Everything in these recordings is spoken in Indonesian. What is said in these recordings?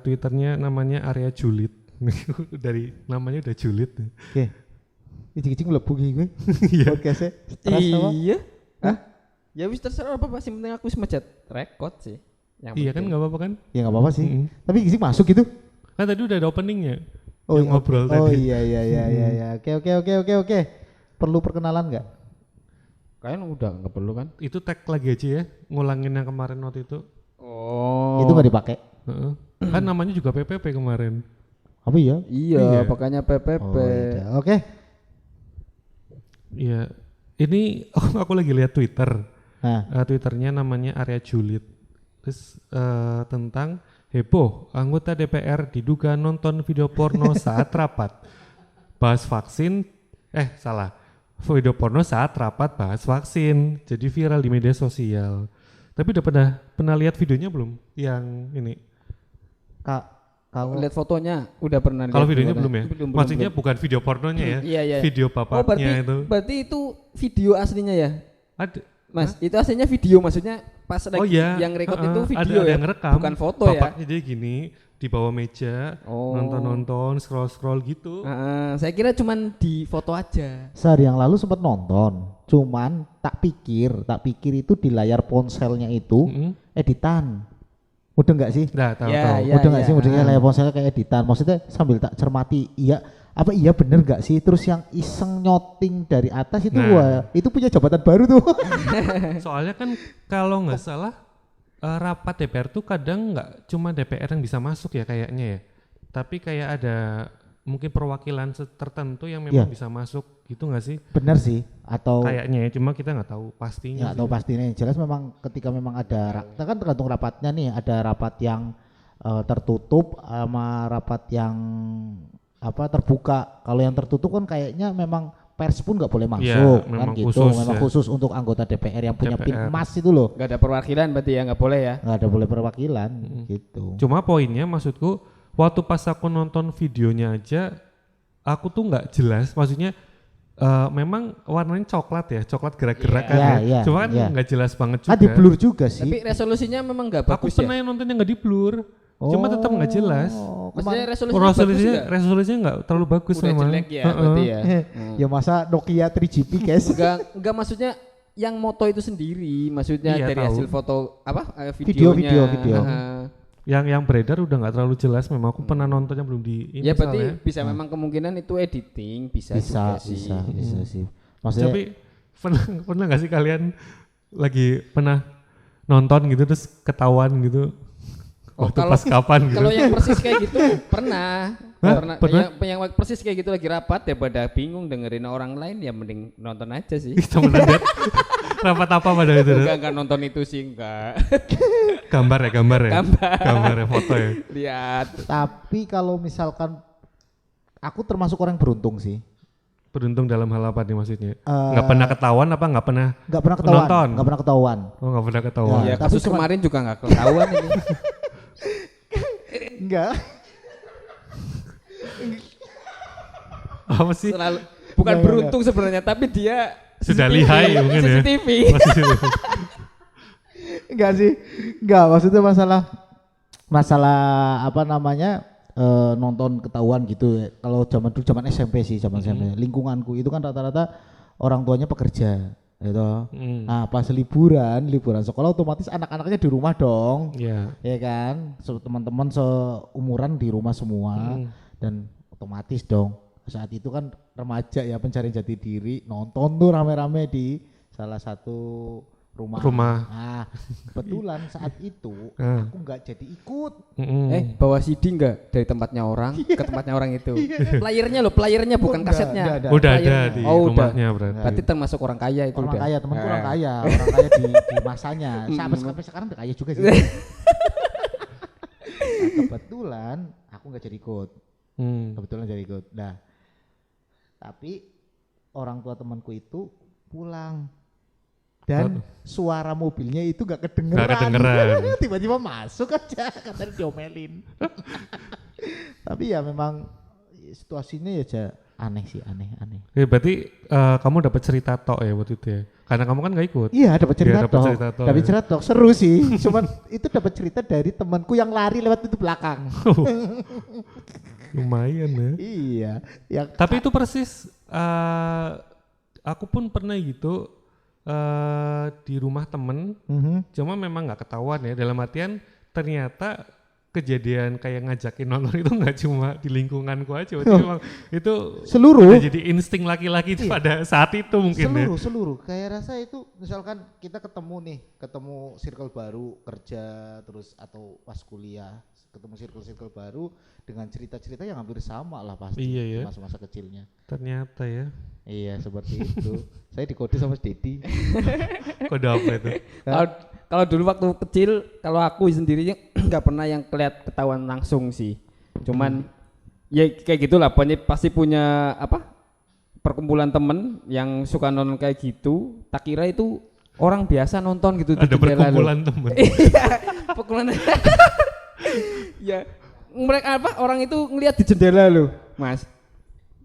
Twitternya namanya Area Julid. Dari namanya udah julid. Oke. Ijing-ijing mlebu iki kowe. Iya. Podcastnya stres apa? Iya. Hah? Ya wis terserah apa sih, penting aku wis mencet record sih. Iya kan enggak apa-apa kan? Ya enggak apa-apa sih. Mm-mm. Tapi ijing masuk gitu. Kan tadi udah ada openingnya. Oh, yang ngobrol oh tadi. iya. Oke. Perlu perkenalan enggak? Kayaknya udah enggak perlu kan? Itu tag lagi aja ya, ngulangin yang kemarin waktu itu. Oh. Itu enggak dipakai. Heeh. Kan namanya juga PPP kemarin. Apa iya? Iya, Iya. makanya PPP. Oh, iya. Oke. Iya. Ini aku lagi lihat Twitter. Nah, Twitternya namanya Area Julid. Terus tentang heboh anggota DPR diduga nonton video porno saat rapat. Bahas vaksin, video porno saat rapat bahas vaksin. Jadi viral di media sosial. Tapi udah pernah lihat videonya belum? Yang ini. kalau Lihat fotonya udah pernah lihat. Kalau videonya belum ya? Belum, Maksudnya bukan video pornonya ya? Iya. Video Oh, bapaknya itu. berarti itu video aslinya ya? Ada. Mas, itu aslinya video, maksudnya pas lagi iya. yang record itu Ada video ya? yang ngerekam. Bukan foto Bapaknya jadi gini, di bawah meja, Oh. nonton, scroll gitu. ya? Saya kira cuman di foto aja. sehari yang lalu sempat nonton, cuman tak pikir itu di layar ponselnya itu editan. Udah enggak sih? Nah, tahu. Ya. Udah enggak sih? Udah layar ponselnya kayak editan. Maksudnya sambil tak cermati, iya bener gak sih? Terus yang iseng nyoting dari atas itu Nah. itu punya jabatan baru tuh. Soalnya kan kalau nggak salah rapat DPR tuh kadang nggak cuma DPR yang bisa masuk ya kayaknya ya. Tapi kayak ada mungkin perwakilan tertentu yang memang Iya. bisa masuk gitu nggak sih? Bener sih, atau Kayaknya ya, cuma kita nggak tahu pastinya. nggak tahu pastinya. Jelas memang ketika memang ada kan tergantung rapatnya nih, ada rapat yang tertutup sama rapat yang terbuka. Kalau yang tertutup kan kayaknya memang pers pun nggak boleh masuk kan memang gitu. khusus Memang ya. khusus untuk anggota DPR yang punya PIN DPR. emas itu loh. Gak ada perwakilan berarti ya, nggak boleh ya? Nggak ada boleh perwakilan gitu. Cuma poinnya maksudku waktu pas aku nonton videonya aja aku tuh nggak jelas, maksudnya memang warnanya coklat gerak-gerak kan Iya, ya. iya, Cuma kan iya. nggak jelas banget juga. Di blur juga sih. Tapi resolusinya memang nggak Aku bagus ya? pernah yang nonton yang nggak di blur, cuma tetap nggak jelas. Maksudnya Kemarin Resolusinya nggak terlalu bagus udah memang. jelek ya berarti ya? ya masa Nokia 3GP guys. Enggak maksudnya yang moto itu sendiri, maksudnya Iya, dari tahu. hasil foto Video. videonya. Yang beredar udah nggak terlalu jelas. Memang aku pernah nontonnya belum di ini Ya berarti soalnya. bisa memang kemungkinan itu editing, bisa juga sih. bisa sih. Maksudnya Tapi pernah nggak sih kalian lagi pernah nonton gitu terus ketahuan gitu? Oh, Waktu pas kapan gitu? Kalau yang persis kayak gitu pernah. Hah? Pernah? Yang persis kayak gitu lagi rapat ya, pada bingung dengerin orang lain ya mending nonton aja sih. Temenan lihat rapat apa pada itu? Enggak nonton itu sih, enggak. Gambar ya, foto ya. Lihat. tapi kalau misalkan aku termasuk orang beruntung sih. Beruntung dalam hal apa nih maksudnya? Nggak pernah ketahuan apa nggak pernah? Nggak pernah ketahuan. Nonton. Nggak pernah ketahuan. Oh nggak pernah ketahuan. Ya, tapi kasus cuma- kemarin juga enggak ketahuan ini. Enggak. Apa sih? Selalu bukan Enggak, beruntung sebenarnya, tapi dia Sudah CCTV, lihai mungkin ya. CCTV. Enggak sih. Enggak, maksudnya masalah apa namanya? Nonton ketahuan gitu. Kalau zaman SMP sih, SMP. Lingkunganku itu kan rata-rata orang tuanya pekerja, gitu. Nah, pas liburan sekolah otomatis anak-anaknya di rumah dong. Iya. Ya kan? Teman-teman seumuran di rumah semua dan otomatis dong. Saat itu kan remaja ya, pencarian jati diri, nonton tuh rame-rame di salah satu rumah. Nah, kebetulan saat itu aku nggak jadi ikut. Bawa CD enggak dari tempatnya orang ke tempatnya orang itu? Playernya bukan Enggak, kasetnya. enggak. Udah ada Playernya. di Oh, udah. rumahnya berarti. Berarti termasuk orang kaya itu Orang udah. kaya, temanku orang kaya di masanya. Sampai sekarang udah kaya juga sih. Nah, kebetulan aku nggak jadi ikut. Nah, tapi orang tua temanku itu pulang dan suara mobilnya itu gak kedengeran. Tiba-tiba masuk aja, katanya diomelin. Tapi ya memang situasinya ya aneh sih, aneh. Ya, berarti kamu dapat cerita tok ya waktu itu ya. Karena kamu kan nggak ikut. Iya, dapat cerita Iya, dapat tok. cerita tok, Dapat ya. cerita tok, seru sih. Cuman itu dapat cerita dari temanku yang lari lewat pintu belakang. Lumayan ya. Iya, yang Tapi itu persis aku pun pernah gitu di rumah temen, cuma memang nggak ketahuan ya, dalam artian ternyata kejadian kayak ngajakin nonton itu nggak cuma di lingkunganku aja, berarti memang itu seluruh. udah jadi insting laki-laki itu pada saat itu mungkin ya. Seluruh. Kayak rasa itu misalkan kita ketemu circle baru kerja terus atau pas kuliah ketemu circle baru dengan cerita-cerita yang hampir sama lah pasti Iya di ya. masa-masa kecilnya. Ternyata ya. Iya seperti itu. Saya dikode sama Dedi. Kode apa itu? Kalau dulu waktu kecil, kalau aku sendiri nggak pernah yang ketahuan langsung sih. Cuman ya kayak gitulah, pasti punya perkumpulan temen yang suka nonton kayak gitu. Tak kira itu orang biasa nonton gitu di Ada jendela perkumpulan loh. temen. Iya, perkumpulan. Ya, mereka orang itu ngelihat di jendela loh, Mas.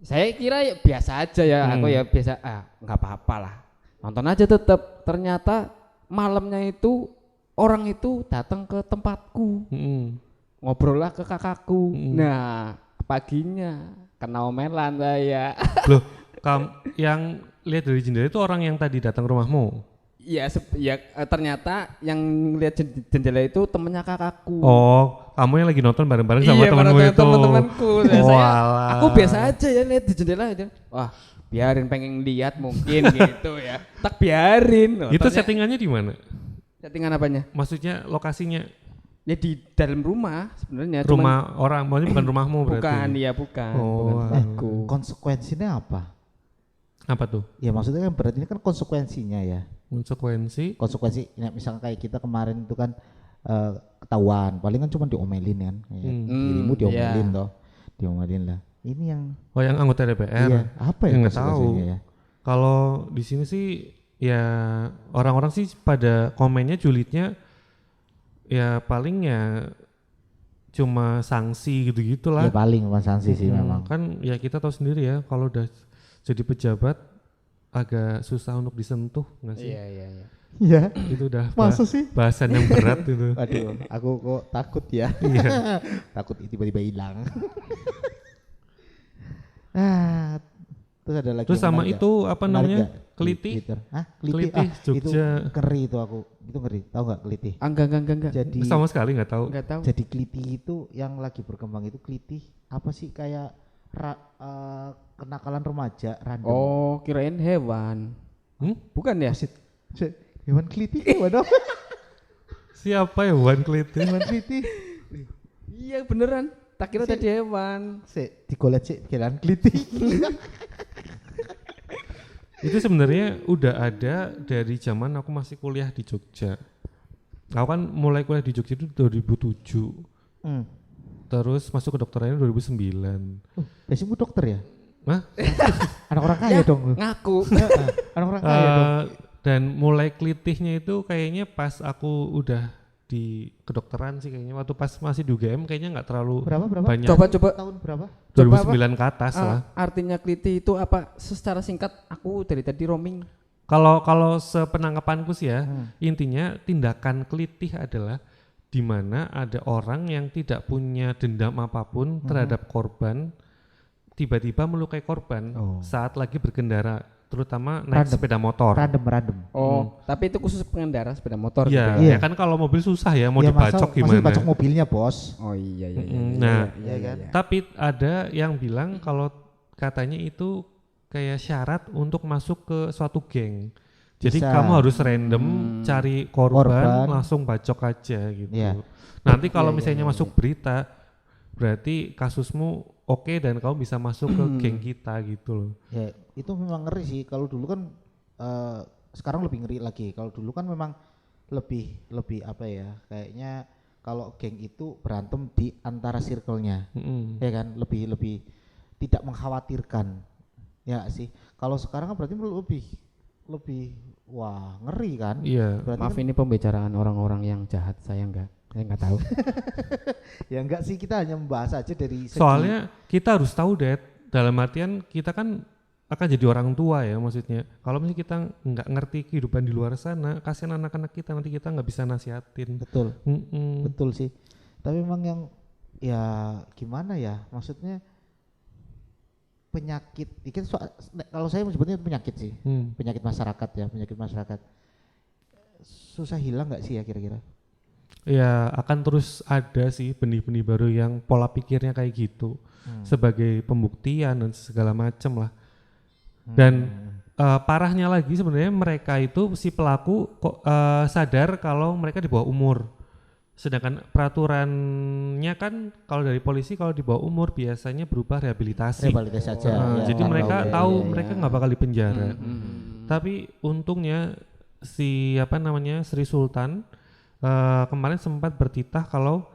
Saya kira ya biasa aja ya, aku ya biasa, nggak apa-apa lah. Nonton aja tetap. Ternyata malamnya itu orang itu datang ke tempatku. Ngobrol lah ke kakakku. Nah, paginya kena omelan saya. Loh, yang lihat dari jendela itu orang yang tadi datang ke rumahmu? Iya, ternyata yang lihat jendela itu temennya kakakku. Oh, kamu yang lagi nonton bareng-bareng sama temanmu itu. Teman-temanku. Walah. Aku biasa aja ya lihat di jendela aja. Wah, biarin pengen lihat mungkin gitu ya. Tak biarin. Itu settingannya di mana? Settingan apanya? Maksudnya lokasinya? Ya di dalam rumah sebenarnya. Rumah orang, maksudnya bukan rumahmu berarti? Bukan, iya bukan. Oh, Bukan tempatku. Konsekuensinya apa? Apa tuh? Ya maksudnya kan berarti ini kan konsekuensinya ya. Konsekuensi? Ya, misalnya kayak kita kemarin itu kan ketahuan, paling kan cuma diomelin kan. Dirimu diomelin toh. Diomelin lah. Ini yang yang anggota DPR. Iya, apa ya Nggak tahu. konsekuensinya ya? Kalau di sini sih ya orang-orang sih pada komennya julidnya ya paling ya cuma sanksi gitu-gitulah. Ya paling bukan sanksi sih memang. Kan ya kita tahu sendiri ya kalau udah jadi pejabat agak susah untuk disentuh nggak sih? Iya. Iya. Itu udah Masa sih? bahasan yang berat itu. Aduh, aku kok takut ya. Iya. Takut tiba-tiba hilang. Terus ada lagi. Terus yang sama menarik itu nggak? apa Menarik namanya? nggak? Keliti. Twitter. Hah? Keliti. Keliti, Itu Jogja. ngeri itu aku. Itu ngeri. Tahu nggak Keliti? Enggak. Jadi Sama sekali nggak tahu. Enggak tahu. jadi Keliti itu yang lagi berkembang itu Keliti apa sih kayak kenakalan remaja random. Oh, kirain hewan. Bukan ya? Hewan Keliti hewan apa? Siapa ya Wan Keliti? Hewan Keliti. Iya beneran. Tak kira tadi hewan. Digolet sih hewan Keliti. Itu sebenarnya udah ada dari zaman aku masih kuliah di Jogja. Aku kan mulai kuliah di Jogja itu 2007. Terus masuk ke kedokterannya 2009. Biasanya dokter ya? Hah? Anak orang kaya dong. Ngaku. Anak orang kaya dong. Dan mulai kelitihnya itu kayaknya pas aku udah di kedokteran sih kayaknya. Waktu pas masih di UGM kayaknya nggak terlalu Berapa? banyak. Coba Tahun berapa? 2009 ke atas lah. Artinya keliti itu apa? Secara singkat aku dari tadi roaming. Kalau sepenangkapanku sih ya, intinya tindakan kelitih adalah di mana ada orang yang tidak punya dendam apapun terhadap korban, tiba-tiba melukai korban saat lagi berkendara, terutama naik sepeda motor. Random. Oh, tapi itu khusus pengendara sepeda motor. Iya, gitu ya kan kalau mobil susah ya mau Ya, dibacok masa gimana. dibacok mobilnya bos. Oh iya. Nah, Iya kan? tapi ada yang bilang kalau katanya itu kayak syarat untuk masuk ke suatu geng. Jadi Bisa. kamu harus random cari korban, langsung bacok aja gitu. Iya. Nanti kalau misalnya masuk berita, berarti kasusmu oke dan kamu bisa masuk ke geng kita gitu loh. Ya itu memang ngeri sih. Kalau dulu kan sekarang lebih ngeri lagi. Kalau dulu kan memang lebih apa ya? Kayaknya kalau geng itu berantem di antara circle-nya, ya kan? Lebih tidak mengkhawatirkan, ya sih. Kalau sekarang kan berarti lebih wah ngeri kan? Iya. Berarti Maaf kan, ini pembicaraan orang-orang yang jahat, saya enggak tahu. ya enggak sih, kita hanya membahas aja dari segi Soalnya kita harus tahu, Dad, dalam artian kita kan akan jadi orang tua ya maksudnya. Kalau misalnya kita nggak ngerti kehidupan di luar sana, kasihan anak-anak kita, nanti kita nggak bisa nasihatin. Betul. Mm-mm. Betul sih. Tapi memang yang ya gimana ya, maksudnya penyakit, kalau saya menyebutnya itu penyakit sih, penyakit masyarakat ya, penyakit masyarakat. Susah hilang nggak sih ya kira-kira? Ya akan terus ada sih benih-benih baru yang pola pikirnya kayak gitu sebagai pembuktian dan segala macam lah. Dan parahnya lagi sebenarnya mereka itu si pelaku kok sadar kalau mereka di bawah umur. Sedangkan peraturannya kan kalau dari polisi kalau di bawah umur biasanya berubah rehabilitasi. Rehabilitasi saja. Jadi mereka tahu mereka nggak bakal dipenjara. Tapi untungnya si Sri Sultan kemarin sempat bertitah kalau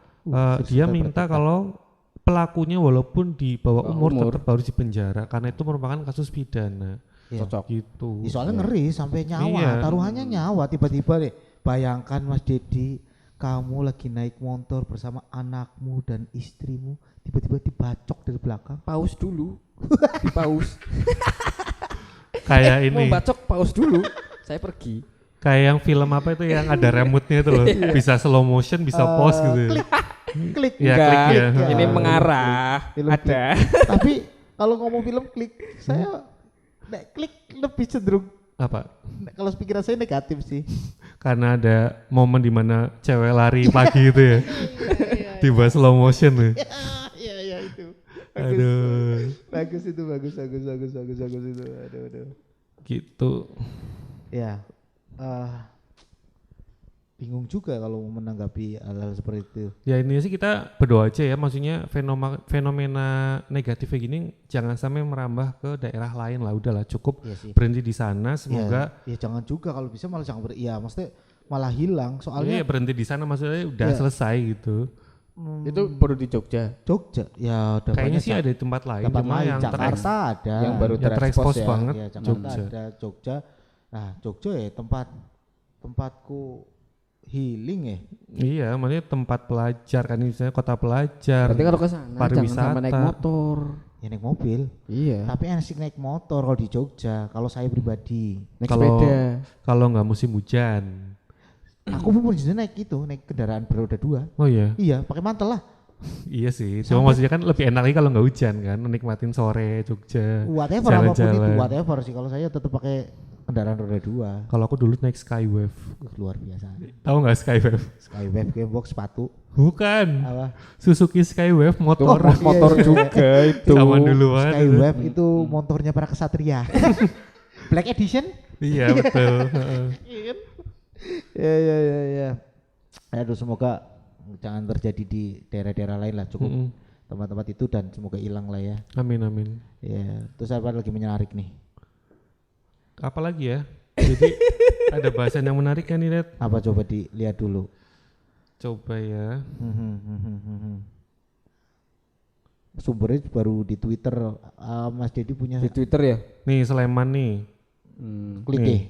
dia minta kalau pelakunya walaupun di bawah umur tetap harus dipenjara karena itu merupakan kasus pidana. Cocok Gitu. Soalnya ngeri sampai nyawa, taruhannya nyawa tiba-tiba deh. Bayangkan Mas Dedi, kamu lagi naik motor bersama anakmu dan istrimu, tiba-tiba dibacok dari belakang. Paus dulu. Dipaus. Kayak ini. Mau bacok paus dulu. Saya pergi. Kayak yang film apa itu yang ada remote-nya itu loh. Bisa slow motion, bisa pause gitu. Klik. Ya, Enggak, klik ya. ini mengarah. Film Ada. Tapi kalau ngomong film klik, saya klik lebih cenderung Apa? kalau pikiran saya negatif sih. Karena ada momen dimana cewek lari pagi itu ya. Tiba slow motion tuh. Iya itu. Aduh. Bagus itu, bagus itu. Aduh. Gitu. Ya. Bingung juga kalau menanggapi hal-hal seperti itu. Ya ini sih kita berdoa aja ya, maksudnya fenomena negatif kayak gini jangan sampai merambah ke daerah lain lah, udahlah cukup berhenti di sana, semoga. Ya jangan juga kalau bisa malah jangan maksudnya malah hilang soalnya. Iya berhenti di sana maksudnya udah selesai gitu. Itu baru di Jogja. Ya udah kayaknya sih ada di tempat lain, cuma yang Jakarta ada, yang baru terekspos banget. Ya, Jakarta ada, Jogja. Nah Jogja ya tempatku healing ya. Iya, maksudnya tempat pelajar kan, misalnya kota pelajar. Berarti kalau ke sana jangan sama naik motor. Ya naik mobil. Iya. Tapi asik naik motor kalau di Jogja. Kalau saya pribadi. Naik sepeda. Kalau nggak musim hujan. Aku pun naik kendaraan beroda 2. Oh iya. Iya, pakai mantel lah. Iya sih. Cuma maksudnya kan lebih enak lagi kalau nggak hujan kan, menikmatin sore Jogja. Whatever apapun itu, whatever sih. Kalau saya tetap pakai kendaraan roda 2. Kalau aku dulu naik Skywave. Luar biasa. Tahu nggak Skywave? Skywave Gamebox sepatu. Bukan. Apa? Suzuki Skywave motor. Motor juga itu. Zaman duluan. Skywave itu motornya para kesatria. Black Edition? Iya betul. Ya. Aduh semoga jangan terjadi di daerah-daerah lain lah, cukup tempat-tempat itu dan semoga hilang lah ya. Amin. Ya, terus apa lagi menarik nih? Apa lagi ya? Jadi ada bahasan yang menarik kan nih, Red? Apa coba dilihat dulu. Coba ya. Sumbernya baru di Twitter. Mas Dedi punya di Twitter ya? Nih Sleman nih. Klik deh.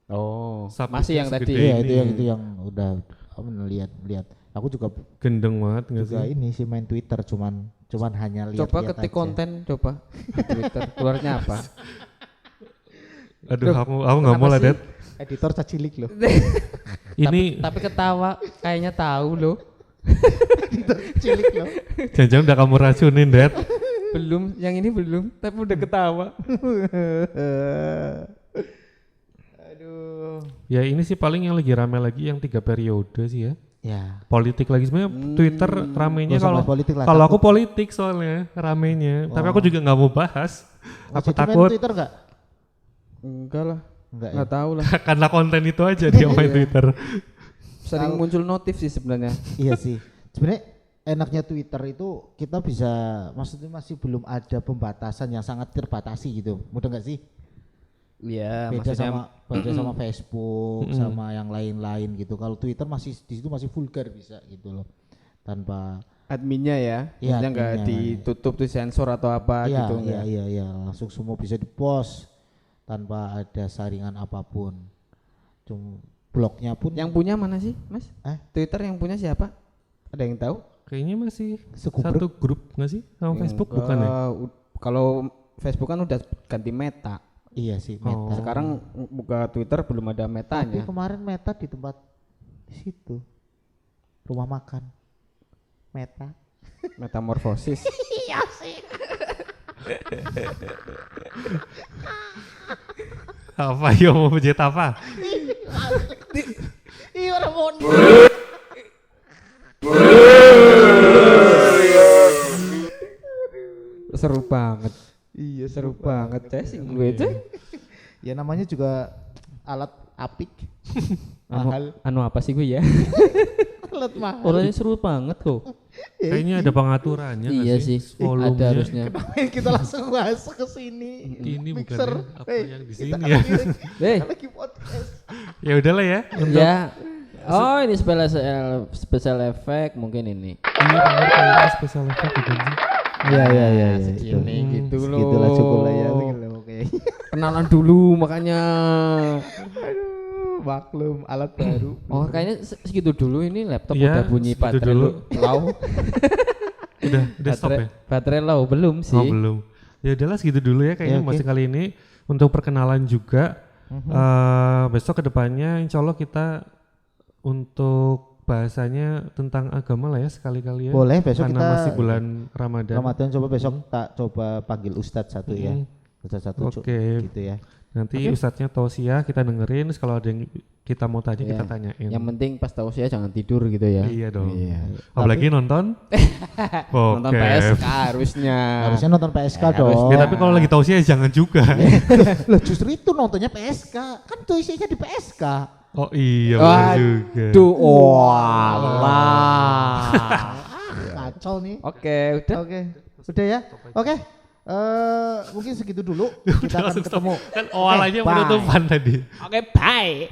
Oh, Sapi masih yang tadi. Iya, itu yang udah lihat. Aku juga gendeng banget nggak sih? juga ini sih main Twitter cuman hanya lihat. Coba ketik konten coba di Twitter. Keluarnya apa? Aduh, aku nggak mau lah, Dad. Editor cacilik loh. Ini tapi ketawa kayaknya tahu loh. Editor cilik loh. jangan-jangan udah kamu racunin, Dad. Belum, yang ini belum, tapi udah ketawa. Aduh. Ya ini sih paling yang lagi rame lagi yang 3 periode sih ya. Ya. Politik lagi sebenarnya Twitter ramenya kalau aku politik soalnya ramenya. Tapi aku juga nggak mau bahas. Aku takut. Twitter nggak? Enggak lah. Enggak tahu lah. Karena konten itu aja dia main Twitter. Sering muncul notif sih sebenarnya. Iya sih. Sebenarnya enaknya Twitter itu kita bisa, maksudnya masih belum ada pembatasan yang sangat terbatasi gitu. Mudah nggak sih? Iya, beda sama Facebook sama yang lain-lain gitu. Kalau Twitter masih di situ masih vulgar bisa gitu loh. Tanpa adminnya ya. Maksudnya nggak ditutup tuh sensor atau apa gitu. Iya, langsung semua bisa di-post tanpa ada saringan apapun. Cuma blognya pun yang punya mana sih, Mas? Twitter yang punya siapa? Ada yang tahu? Kayaknya masih Satu grup nggak sih sama Facebook bukan ya? Kalau Facebook kan udah ganti Meta. Iya sih, Meta. Sekarang buka Twitter belum ada Tapi Metanya. kemarin Meta di tempat di situ. Rumah makan. Meta. Metamorfosis. Iya sih. Apa yo mau budget apa? Iya orang mau. Seru banget. Iya Seru banget cacing gue itu. Ya namanya juga alat apik. Mahal. Anu apa sih gue ya? Alat mahal. Orangnya seru banget kok. Kayaknya ada pengaturannya nggak Iya sih? sih, Volumenya. ada harusnya. Kenapa kita langsung masuk ke sini? Ini Mixer. bukannya apa Eh, yang di kita sini ya? lagi podcast. Ya udahlah ya. Untuk Ya. Oh, ini special effect mungkin ini. iya benar kayaknya special effect gitu. Iya iya iya. Segini gitu loh. Segitulah cukup lah ya. Oke. Kenalan dulu makanya. Aduh, maklum alat baru. Oh, kayaknya segitu dulu ini laptop Iya, udah bunyi segitu baterai dulu. low. Udah stop ya? Baterai low belum sih. Oh belum. Ya udahlah segitu dulu ya kayaknya Ya, oke. masih kali ini untuk perkenalan juga. Besok kedepannya insya Allah kita untuk bahasanya tentang agama lah ya sekali-kali ya. Boleh besok Karena kita masih bulan Ramadan. Ramadan coba besok tak coba panggil Ustadz satu ya. Mm. Ustadz satu Oke. gitu ya. Nanti Ustadznya Tausiah kita dengerin. Kalau ada yang kita mau tanya kita Iya. tanyain. Yang penting pas tahu saya jangan tidur gitu ya. Iya dong. Iya. Apalagi nonton. Nonton Oke. PSK harusnya. Harusnya nonton PSK dong. Ya, tapi kalau lagi Tausiah jangan juga. Lah justru itu nontonnya PSK. Kan tuh isinya di PSK. Oh iya benar juga. Duh, walah. Kacau nih. Oke, udah. Oke. Udah ya. Oke. Mungkin segitu dulu. Kita akan Langsung stop. ketemu. Kan awal aja bye. penutupan tadi. Oke, bye.